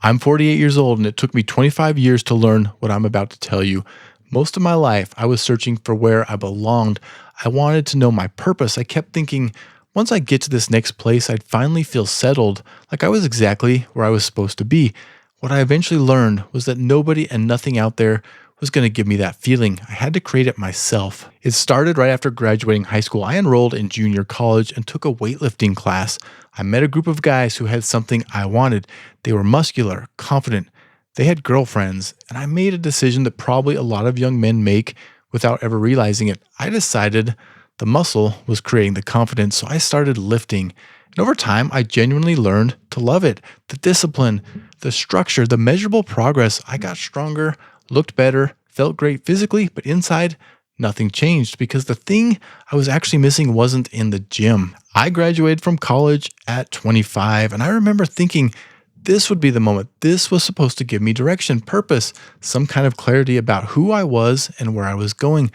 I'm 48 years old and it took me 25 years to learn what I'm about to tell you. Most of my life, I was searching for where I belonged. I wanted to know my purpose. I kept thinking, once I get to this next place, I'd finally feel settled, like I was exactly where I was supposed to be. What I eventually learned was that nobody and nothing out there was going to give me that feeling. I had to create it myself. It started right after graduating high school. I enrolled in junior college and took a weightlifting class. I met a group of guys who had something I wanted. They were muscular, confident. They had girlfriends, and I made a decision that probably a lot of young men make without ever realizing it. I decided the muscle was creating the confidence, so I started lifting. And over time, I genuinely learned to love it. The discipline, the structure, the measurable progress. I got stronger, looked better, felt great physically, but inside, nothing changed because the thing I was actually missing wasn't in the gym. I graduated from college at 25, and I remember thinking this would be the moment. This was supposed to give me direction, purpose, some kind of clarity about who I was and where I was going.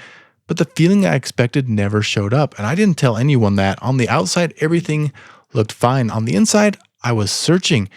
But the feeling I expected never showed up, and I didn't tell anyone that. On the outside, everything looked fine. On the inside, I was searching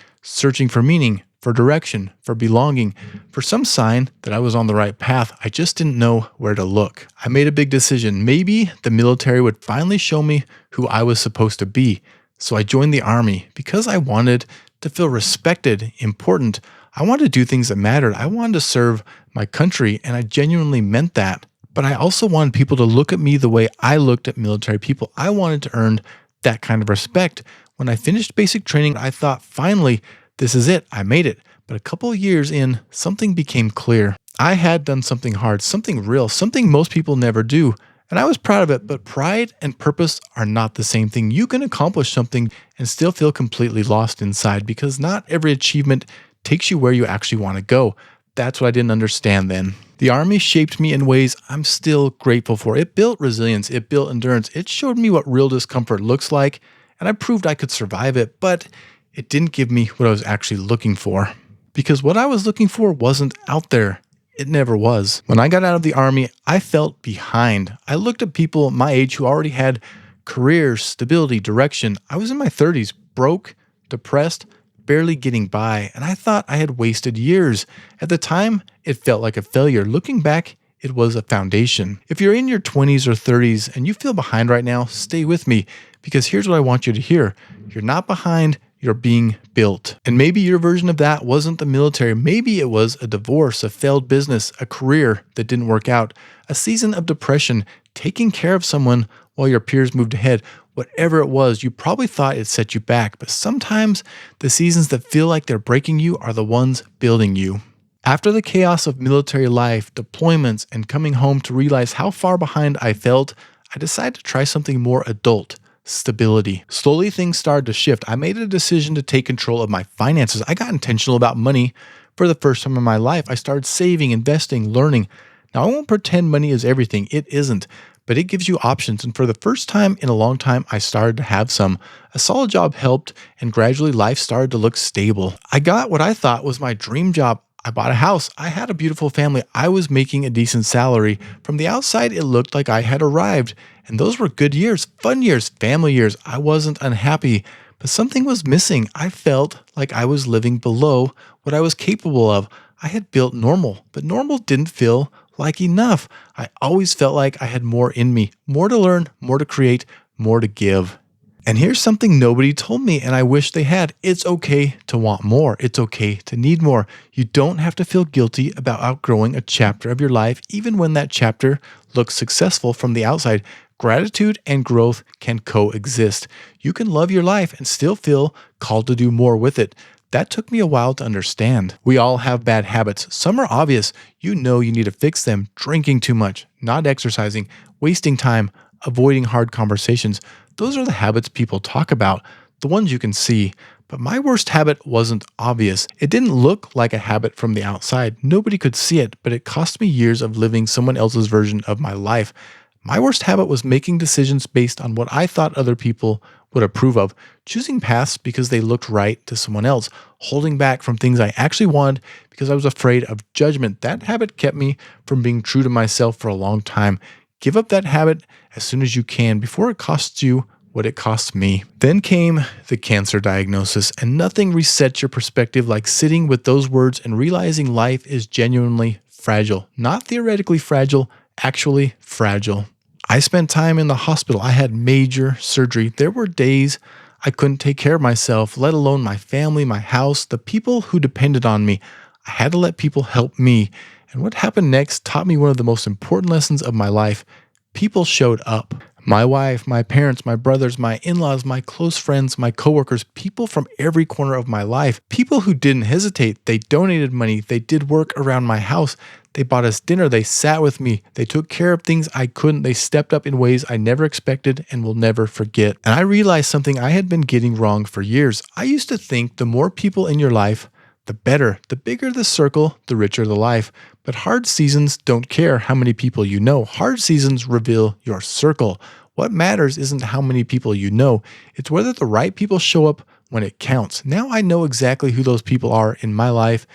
for meaning, for direction, for belonging, for some sign that I was on the right path. I just didn't know where to look. I made a big decision. Maybe the military would finally show me who I was supposed to be. So I joined the Army because I wanted to feel respected, important. I wanted to do things that mattered. I wanted to serve my country, and I genuinely meant that. But I also wanted people to look at me the way I looked at military people. I wanted to earn that kind of respect. When I finished basic training, I thought, finally, this is it. I made it. But a couple of years in, something became clear. I had done something hard, something real, something most people never do. And I was proud of it, but pride and purpose are not the same thing. You can accomplish something and still feel completely lost inside because not every achievement takes you where you actually want to go. That's what I didn't understand then. The Army shaped me in ways I'm still grateful for. It built resilience, it built endurance, it showed me what real discomfort looks like, and I proved I could survive it, but it didn't give me what I was actually looking for. Because what I was looking for wasn't out there. It never was. When I got out of the Army, I felt behind. I looked at people my age who already had careers, stability, direction. I was in my 30s, broke, depressed, barely getting by, and I thought I had wasted years. At the time, it felt like a failure. Looking back, it was a foundation. If you're in your 20s or 30s and you feel behind right now, stay with me, because here's what I want you to hear. You're not behind, you're being built. And maybe your version of that wasn't the military. Maybe it was a divorce, a failed business, a career that didn't work out, a season of depression, taking care of someone while your peers moved ahead. Whatever it was, you probably thought it set you back, but sometimes the seasons that feel like they're breaking you are the ones building you. After the chaos of military life, deployments, and coming home to realize how far behind I felt, I decided to try something more adult. Stability. Slowly things started to shift. I made a decision to take control of my finances. I got intentional about money for the first time in my life. I started saving, investing, learning. Now, I won't pretend money is everything. It isn't, but it gives you options. And for the first time in a long time, I started to have some. A solid job helped, and gradually life started to look stable. I got what I thought was my dream job. I bought a house. I had a beautiful family. I was making a decent salary. From the outside, it looked like I had arrived. And those were good years, fun years, family years. I wasn't unhappy, but something was missing. I felt like I was living below what I was capable of. I had built normal, but normal didn't feel like enough. I always felt like I had more in me, more to learn, more to create, more to give. And here's something nobody told me, and I wish they had. It's okay to want more. It's okay to need more. You don't have to feel guilty about outgrowing a chapter of your life, even when that chapter looks successful from the outside. Gratitude and growth can coexist. You can love your life and still feel called to do more with it. That took me a while to understand. We all have bad habits. Some are obvious. You know you need to fix them. Drinking too much, not exercising, wasting time, avoiding hard conversations. Those are the habits people talk about, the ones you can see. But my worst habit wasn't obvious. It didn't look like a habit from the outside. Nobody could see it, but it cost me years of living someone else's version of my life. My worst habit was making decisions based on what I thought other people would approve of, choosing paths because they looked right to someone else, holding back from things I actually wanted because I was afraid of judgment. That habit kept me from being true to myself for a long time. Give up that habit as soon as you can before it costs you what it cost me. Then came the cancer diagnosis, and nothing resets your perspective like sitting with those words and realizing life is genuinely fragile. Not theoretically fragile, actually fragile. I spent time in the hospital. I had major surgery. There were days I couldn't take care of myself, let alone my family, my house, the people who depended on me. I had to let people help me. And what happened next taught me one of the most important lessons of my life. People showed up. My wife, my parents, my brothers, my in-laws, my close friends, my coworkers, people from every corner of my life, people who didn't hesitate. They donated money. They did work around my house. They bought us dinner. They sat with me. They took care of things I couldn't. They stepped up in ways I never expected and will never forget. And I realized something I had been getting wrong for years. I used to think the more people in your life, the better. The bigger the circle, the richer the life. But hard seasons don't care how many people you know. Hard seasons reveal your circle. What matters isn't how many people you know. It's whether the right people show up when it counts. Now I know exactly who those people are in my life,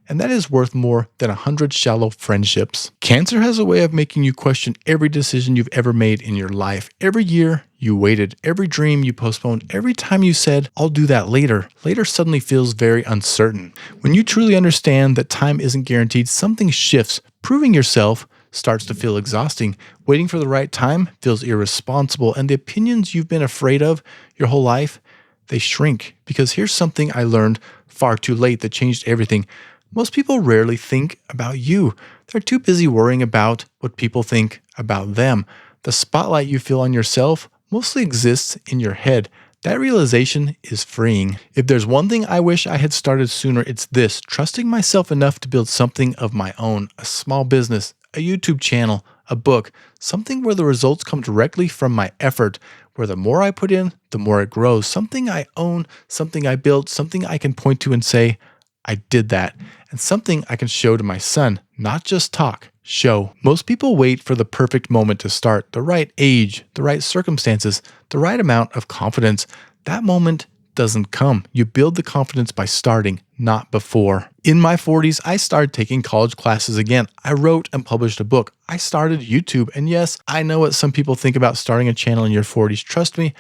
and that is worth more than 100 shallow friendships. Cancer has a way of making you question every decision you've ever made in your life. Every year you waited, every dream you postponed, every time you said, I'll do that later. Later suddenly feels very uncertain. When you truly understand that time isn't guaranteed, something shifts. Proving yourself starts to feel exhausting. Waiting for the right time feels irresponsible, and the opinions you've been afraid of your whole life, they shrink. Because here's something I learned far too late that changed everything. Most people rarely think about you. They're too busy worrying about what people think about them. The spotlight you feel on yourself mostly exists in your head. That realization is freeing. If there's one thing I wish I had started sooner, it's this: trusting myself enough to build something of my own, a small business, a YouTube channel, a book, something where the results come directly from my effort, where the more I put in, the more it grows, something I own, something I built, something I can point to and say, I did that, and something I can show to my son, not just talk, show. Most people wait for the perfect moment to start, the right age, the right circumstances, the right amount of confidence. That moment doesn't come. You build the confidence by starting, not before. In my 40s, I started taking college classes again. I wrote and published a book. I started YouTube. And yes, I know what some people think about starting a channel in your 40s. Trust me,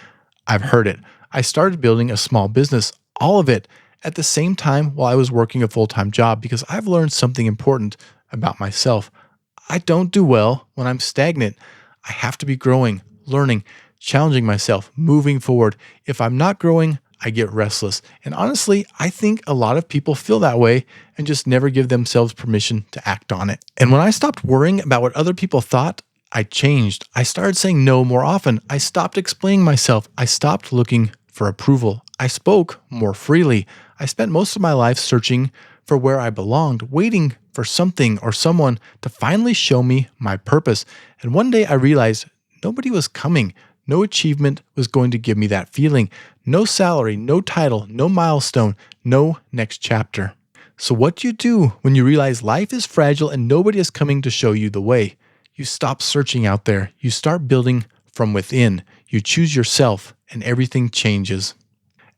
I've heard it. I started building a small business, all of it, at the same time while I was working a full-time job, because I've learned something important about myself. I don't do well when I'm stagnant. I have to be growing, learning, challenging myself, moving forward. If I'm not growing, I get restless. And honestly, I think a lot of people feel that way and just never give themselves permission to act on it. And when I stopped worrying about what other people thought, I changed. I started saying no more often. I stopped explaining myself. I stopped looking for approval. I spoke more freely. I spent most of my life searching for where I belonged, waiting for something or someone to finally show me my purpose. And one day I realized nobody was coming. No achievement was going to give me that feeling. No salary, no title, no milestone, no next chapter. So what do you do when you realize life is fragile and nobody is coming to show you the way? You stop searching out there. You start building from within. You choose yourself and everything changes.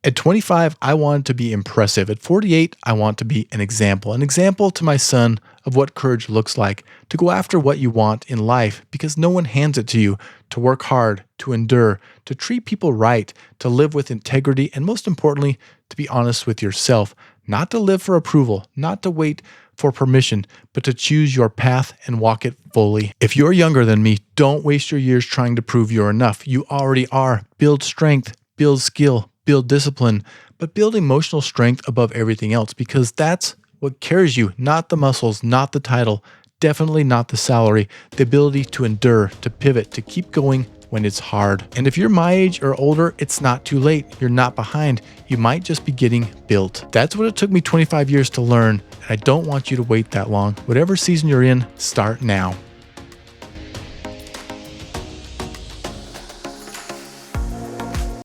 At 25, I wanted to be impressive. At 48, I want to be an example to my son of what courage looks like, to go after what you want in life because no one hands it to you, to work hard, to endure, to treat people right, to live with integrity, and most importantly, to be honest with yourself, not to live for approval, not to wait for permission, but to choose your path and walk it fully. If you're younger than me, don't waste your years trying to prove you're enough. You already are. Build strength, build skill, build discipline, but build emotional strength above everything else, because that's what carries you, not the muscles, not the title, definitely not the salary, the ability to endure, to pivot, to keep going when it's hard. And if you're my age or older, it's not too late. You're not behind. You might just be getting built. That's what it took me 25 years to learn, and I don't want you to wait that long. Whatever season you're in, start now.